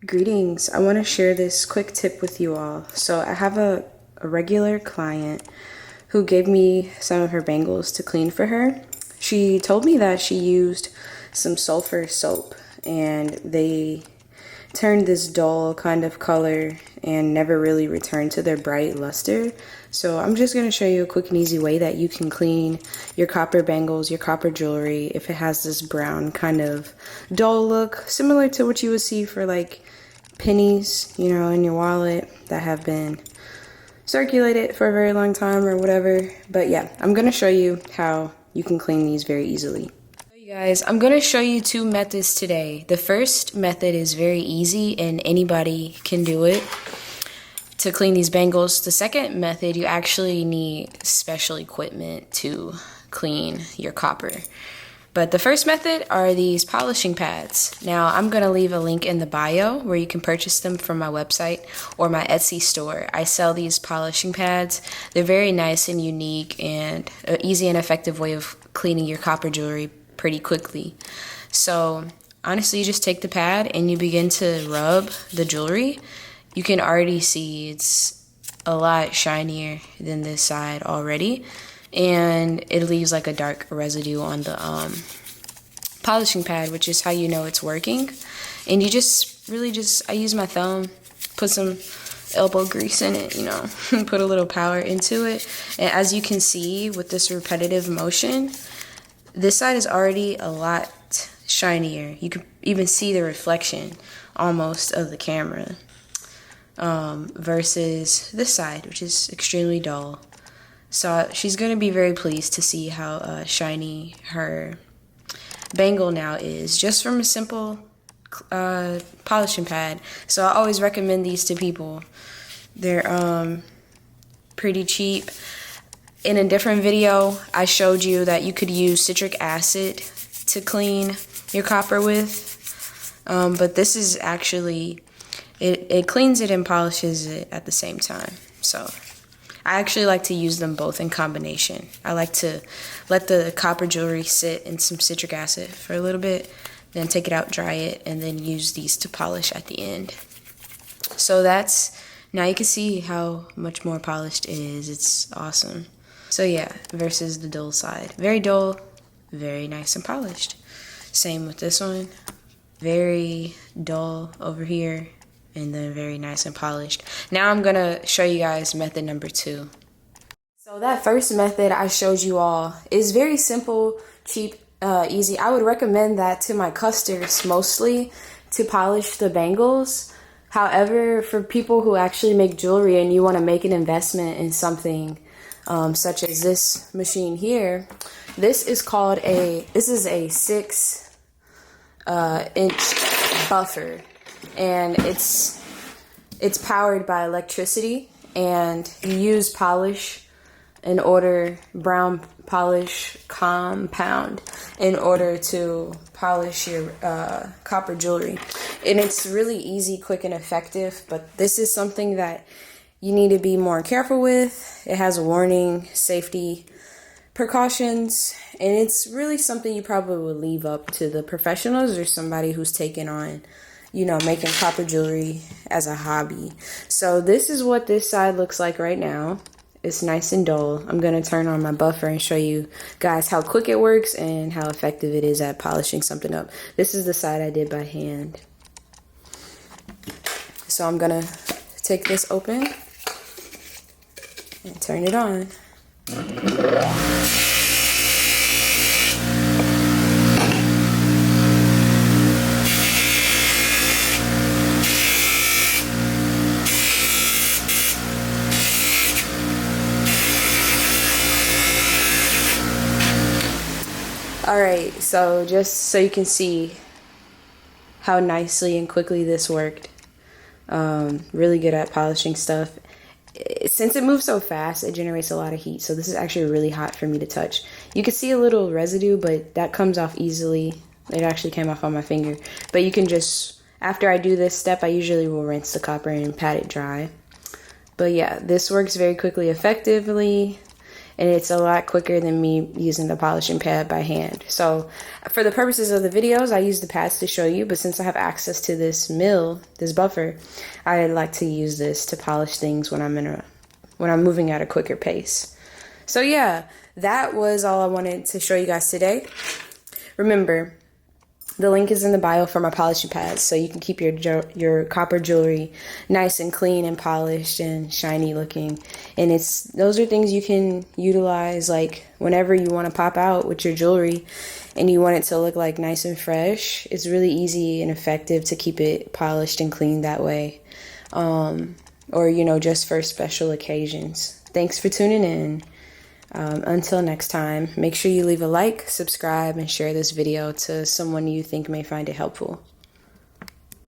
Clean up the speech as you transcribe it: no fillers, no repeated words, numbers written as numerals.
Greetings. I want to share this quick tip with you all. So, I have a regular client who gave me some of her bangles to clean for her. She told me that she used some sulfur soap and they turned this dull kind of color and never really returned to their bright luster. So I'm just going to show you a quick and easy way that you can clean your copper bangles, your copper jewelry, if it has this brown kind of dull look, similar to what you would see for like pennies, you know, in your wallet that have been circulated for a very long time or whatever. But yeah, I'm going to show you how you can clean these very easily. Guys, I'm going to show you two methods today. The first method is very easy and anybody can do it to clean these bangles. The second method, you actually need special equipment to clean your copper. But the first method are these polishing pads. Now, I'm going to leave a link in the bio where you can purchase them from my website or my Etsy store. I sell these polishing pads. They're very nice and unique and an easy and effective way of cleaning your copper jewelry pretty quickly. So honestly, you just take the pad and you begin to rub the jewelry. You can already see it's a lot shinier than this side already, and it leaves like a dark residue on the polishing pad, which is how you know it's working. And you just really I use my thumb, put some elbow grease in it, you know, put a little power into it. And as you can see with this repetitive motion, this side is already a lot shinier. You can even see the reflection almost of the camera versus this side, which is extremely dull. So she's going to be very pleased to see how shiny her bangle now is just from a simple polishing pad. So I always recommend these to people. They're pretty cheap. In a different video, I showed you that you could use citric acid to clean your copper with, but this is actually, it cleans it and polishes it at the same time. So I actually like to use them both in combination. I like to let the copper jewelry sit in some citric acid for a little bit, then take it out, dry it, and then use these to polish at the end. So now you can see how much more polished it is. It's awesome. So yeah, versus the dull side. Very dull, very nice and polished. Same with this one. Very dull over here, and then very nice and polished. Now I'm gonna show you guys method number 2. So that first method I showed you all is very simple, cheap, easy. I would recommend that to my customers mostly to polish the bangles. However, for people who actually make jewelry and you want to make an investment in something such as this machine here, this is a 6 inch buffer, and it's powered by electricity, and you use brown polish compound in order to polish your copper jewelry. And it's really easy, quick, and effective, but this is something that you need to be more careful with. It has a warning, safety precautions, and it's really something you probably would leave up to the professionals or somebody who's taken on, you know, making copper jewelry as a hobby. So this is what this side looks like right now. It's nice and dull. I'm going to turn on my buffer and show you guys how quick it works and how effective it is at polishing something up. This is the side I did by hand. So I'm going to take this open and turn it on. Alright, so just so you can see how nicely and quickly this worked. Really good at polishing stuff. Since it moves so fast, it generates a lot of heat, so this is actually really hot for me to touch. You can see a little residue, but that comes off easily. It actually came off on my finger. But you can just, after I do this step, I usually will rinse the copper and pat it dry. But yeah, this works very quickly, effectively. and it's a lot quicker than me using the polishing pad by hand. So for the purposes of the videos, I use the pads to show you, but since I have access to this mill, this buffer, I like to use this to polish things when I'm moving at a quicker pace. So yeah, that was all I wanted to show you guys today. Remember, the link is in the bio for my polishing pads, so you can keep your copper jewelry nice and clean and polished and shiny looking. And those are things you can utilize like whenever you want to pop out with your jewelry and you want it to look like nice and fresh. It's really easy and effective to keep it polished and clean that way. Or, just for special occasions. Thanks for tuning in. Until next time, make sure you leave a like, subscribe, and share this video to someone you think may find it helpful.